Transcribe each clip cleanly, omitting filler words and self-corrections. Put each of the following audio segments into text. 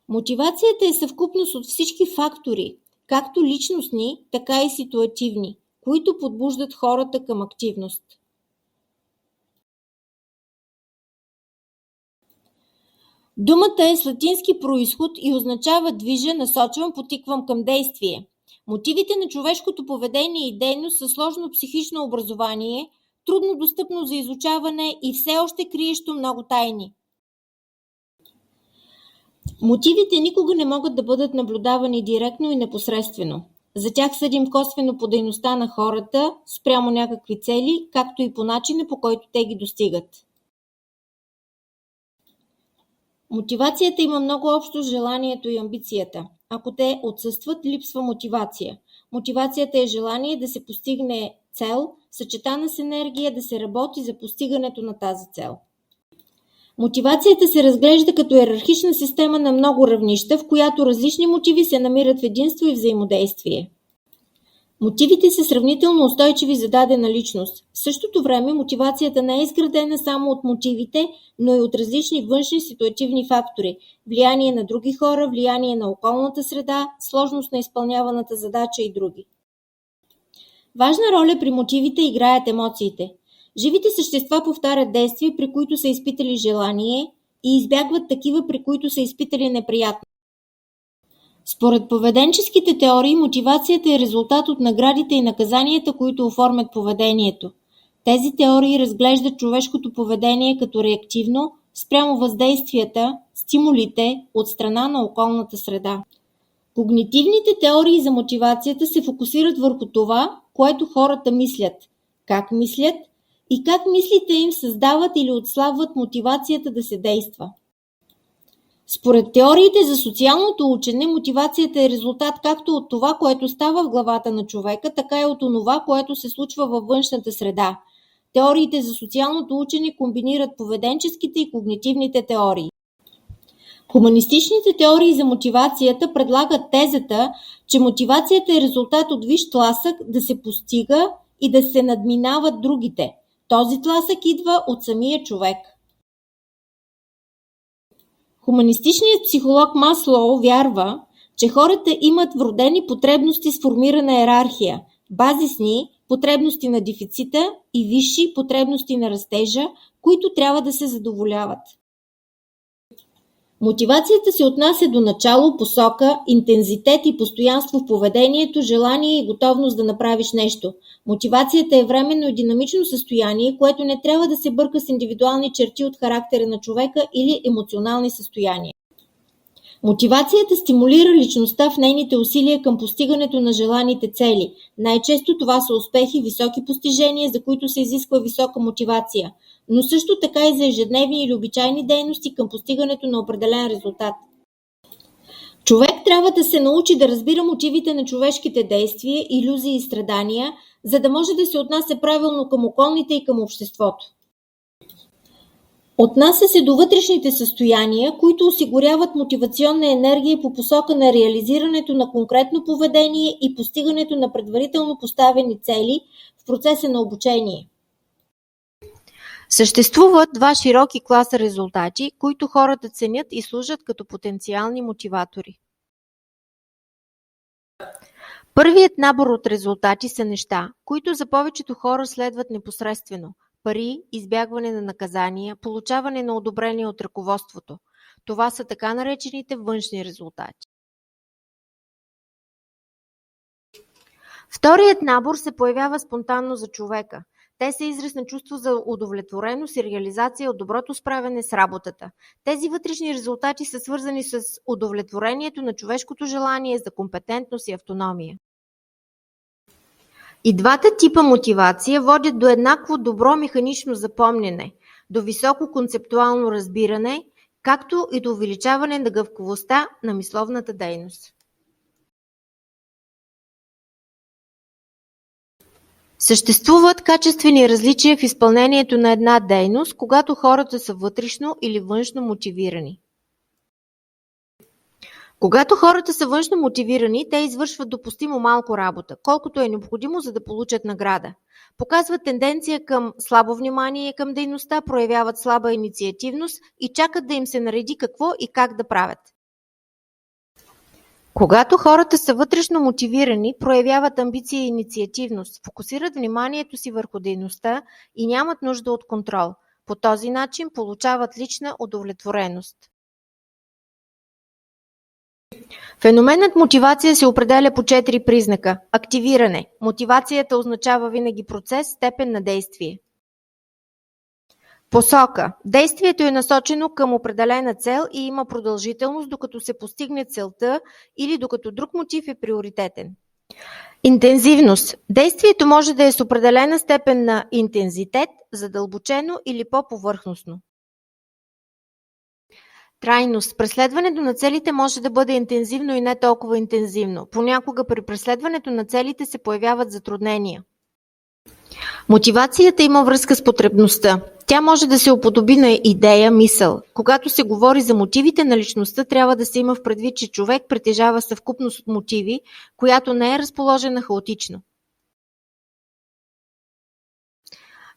Мотивацията е съвкупност от всички фактори, както личностни, така и ситуативни, които подбуждат хората към активност. Думата е с латински произход и означава движа, насочвам, потиквам към действие. Мотивите на човешкото поведение и дейност са сложно психично образование, трудно достъпно за изучаване и все още криещо много тайни. Мотивите никога не могат да бъдат наблюдавани директно и непосредствено. За тях съдим косвено по дейността на хората спрямо някакви цели, както и по начина, по който те ги достигат. Мотивацията има много общо с желанието и амбицията. Ако те отсъстват, липсва мотивация. Мотивацията е желание да се постигне цел, съчетана с енергия да се работи за постигането на тази цел. Мотивацията се разглежда като йерархична система на много равнища, в която различни мотиви се намират в единство и взаимодействие. Мотивите са сравнително устойчиви за дадена личност. В същото време мотивацията не е изградена само от мотивите, но и от различни външни ситуативни фактори – влияние на други хора, влияние на околната среда, сложност на изпълняваната задача и други. Важна роля при мотивите играят емоциите. Живите същества повтарят действия, при които са изпитали желание, и избягват такива, при които са изпитали неприятно. Според поведенческите теории, мотивацията е резултат от наградите и наказанията, които оформят поведението. Тези теории разглеждат човешкото поведение като реактивно спрямо въздействията, стимулите от страна на околната среда. Когнитивните теории за мотивацията се фокусират върху това, което хората мислят, как мислят и как мислите им създават или отслабват мотивацията да се действа. Според теориите за социалното учене, мотивацията е резултат както от това, което става в главата на човека, така и от онова, което се случва във външната среда. Теориите за социалното учене комбинират поведенческите и когнитивните теории. Хуманистичните теории за мотивацията предлагат тезата, че мотивацията е резултат от висш тласък да се постига и да се надминават другите. Този тласък идва от самия човек. Хуманистичният психолог Маслоу вярва, че хората имат вродени потребности с формирана йерархия, базисни потребности на дефицита и висши потребности на растежа, които трябва да се задоволяват. Мотивацията се отнася до начало, посока, интензитет и постоянство в поведението, желание и готовност да направиш нещо. Мотивацията е временно и динамично състояние, което не трябва да се бърка с индивидуални черти от характера на човека или емоционални състояния. Мотивацията стимулира личността в нейните усилия към постигането на желаните цели. Най-често това са успехи, високи постижения, за които се изисква висока мотивация, но също така и за ежедневни или обичайни дейности към постигането на определен резултат. Човек трябва да се научи да разбира мотивите на човешките действия, илюзии и страдания, за да може да се отнася правилно към околните и към обществото. Отнася се до вътрешните състояния, които осигуряват мотивационна енергия по посока на реализирането на конкретно поведение и постигането на предварително поставени цели в процеса на обучение. Съществуват два широки класа резултати, които хората ценят и служат като потенциални мотиватори. Първият набор от резултати са неща, които за повечето хора следват непосредствено. Пари, избягване на наказания, получаване на одобрение от ръководството. Това са така наречените външни резултати. Вторият набор се появява спонтанно за човека. Те са израз на чувство за удовлетвореност и реализация от доброто справяне с работата. Тези вътрешни резултати са свързани с удовлетворението на човешкото желание за компетентност и автономия. И двата типа мотивация водят до еднакво добро механично запомняне, до високо концептуално разбиране, както и до увеличаване на гъвкавостта на мисловната дейност. Съществуват качествени различия в изпълнението на една дейност, когато хората са вътрешно или външно мотивирани. Когато хората са външно мотивирани, те извършват допустимо малко работа, колкото е необходимо, за да получат награда. Показват тенденция към слабо внимание към дейността, проявяват слаба инициативност и чакат да им се нареди какво и как да правят. Когато хората са вътрешно мотивирани, проявяват амбиция и инициативност, фокусират вниманието си върху дейността и нямат нужда от контрол. По този начин получават лична удовлетвореност. Феноменът мотивация се определя по 4 признака. Активиране. Мотивацията означава винаги процес, степен на действие. Посока. Действието е насочено към определена цел и има продължителност, докато се постигне целта или докато друг мотив е приоритетен. Интензивност. Действието може да е с определена степен на интензитет, задълбочено или по-повърхностно. Трайност. Преследването на целите може да бъде интензивно и не толкова интензивно. Понякога при преследването на целите се появяват затруднения. Мотивацията има връзка с потребността. Тя може да се уподоби на идея, мисъл. Когато се говори за мотивите на личността, трябва да се има в предвид, че човек притежава съвкупност от мотиви, която не е разположена хаотично.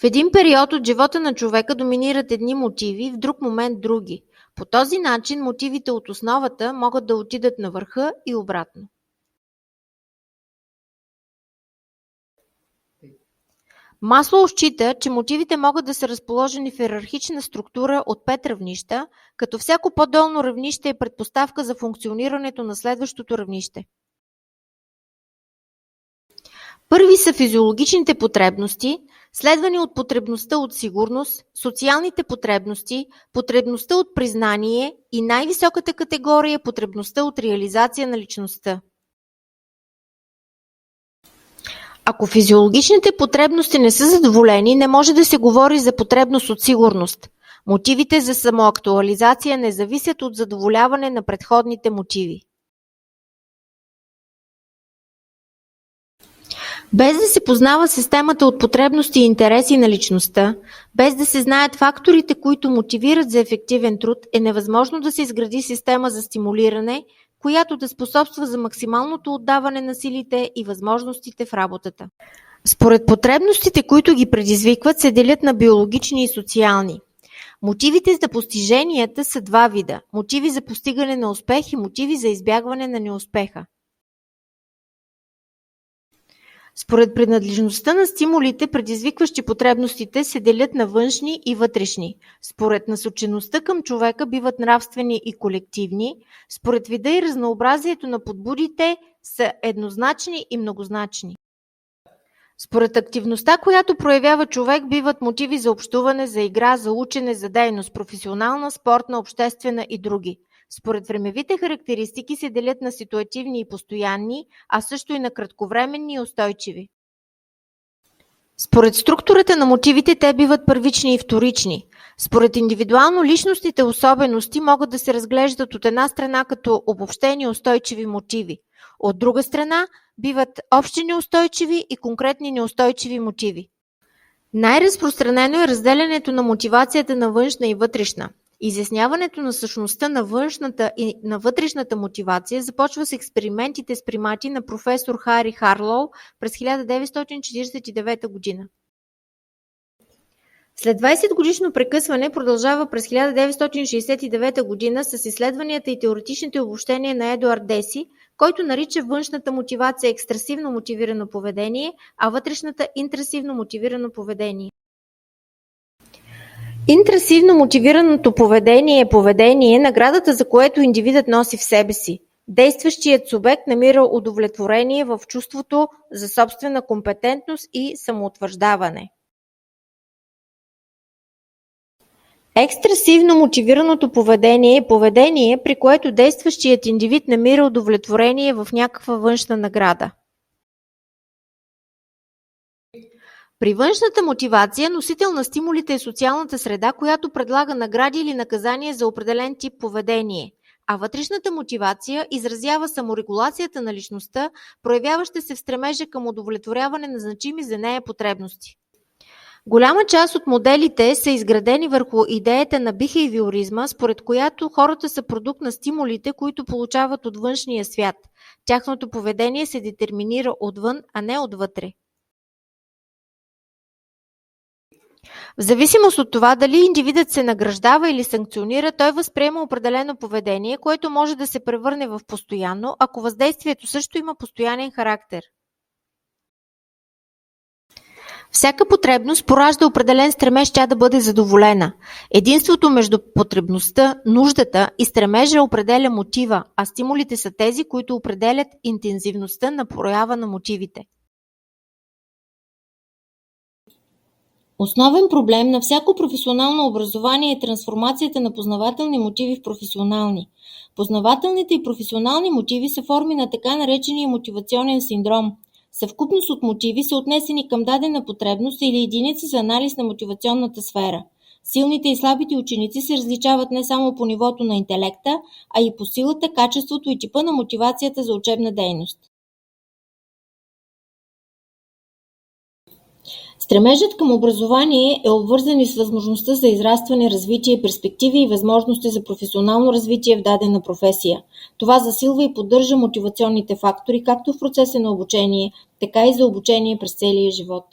В един период от живота на човека доминират едни мотиви, в друг момент други. По този начин мотивите от основата могат да отидат на върха и обратно. Маслоу счита, че мотивите могат да са разположени в йерархична структура от 5 равнища, като всяко по-долно равнище е предпоставка за функционирането на следващото равнище. Първи са физиологичните потребности, следвани от потребността от сигурност, социалните потребности, потребността от признание и най-високата категория е потребността от реализация на личността. Ако физиологичните потребности не са задоволени, не може да се говори за потребност от сигурност. Мотивите за самоактуализация не зависят от задоволяване на предходните мотиви. Без да се познава системата от потребности и интереси на личността, без да се знаят факторите, които мотивират за ефективен труд, е невъзможно да се изгради система за стимулиране, която да способства за максималното отдаване на силите и възможностите в работата. Според потребностите, които ги предизвикват, се делят на биологични и социални. Мотивите за постиженията са 2 вида – мотиви за постигане на успех и мотиви за избягване на неуспеха. Според принадлежността на стимулите, предизвикващи потребностите, се делят на външни и вътрешни. Според насочеността към човека биват нравствени и колективни. Според вида и разнообразието на подбудите са еднозначни и многозначни. Според активността, която проявява човек, биват мотиви за общуване, за игра, за учене, за дейност, професионална, спортна, обществена и други. Според времевите характеристики се делят на ситуативни и постоянни, а също и на кратковременни и устойчиви. Според структурата на мотивите те биват първични и вторични. Според индивидуално личностните особености могат да се разглеждат от една страна като обобщени устойчиви мотиви, от друга страна биват общи неустойчиви и конкретни неустойчиви мотиви. Най-разпространено е разделянето на мотивацията на външна и вътрешна. Изясняването на същността на външната и на вътрешната мотивация започва с експериментите с примати на професор Хари Харлоу през 1949 година. След 20-годишно прекъсване продължава през 1969 година с изследванията и теоретичните обобщения на Едуард Деси, който нарича външната мотивация екстрасивно мотивирано поведение, а вътрешната интрасивно мотивирано поведение. Интрасивно мотивираното поведение е поведение, наградата за което индивидът носи в себе си. Действащият субект намира удовлетворение в чувството за собствена компетентност и самоутвърждаване. Екстрасивно мотивираното поведение е поведение, при което действащият индивид намира удовлетворение в някаква външна награда. При външната мотивация носител на стимулите е социалната среда, която предлага награди или наказания за определен тип поведение, а вътрешната мотивация изразява саморегулацията на личността, проявяваща се в стремежа към удовлетворяване на значими за нея потребности. Голяма част от моделите са изградени върху идеята на бихейвиоризма, според която хората са продукт на стимулите, които получават от външния свят. Тяхното поведение се детерминира отвън, а не отвътре. В зависимост от това дали индивидът се награждава или санкционира, той възприема определено поведение, което може да се превърне в постоянно, ако въздействието също има постоянен характер. Всяка потребност поражда определен стремеж тя да бъде задоволена. Единството между потребността, нуждата и стремежа определя мотива, а стимулите са тези, които определят интензивността на проява на мотивите. Основен проблем на всяко професионално образование е трансформацията на познавателни мотиви в професионални. Познавателните и професионални мотиви са форми на така наречения мотивационен синдром. Съвкупност от мотиви са отнесени към дадена потребност или единица за анализ на мотивационната сфера. Силните и слабите ученици се различават не само по нивото на интелекта, а и по силата, качеството и типа на мотивацията за учебна дейност. Стремежът към образование е обвързан и с възможността за израстване, развитие, перспективи и възможности за професионално развитие в дадена професия. Това засилва и поддържа мотивационните фактори както в процеса на обучение, така и за обучение през целия живот.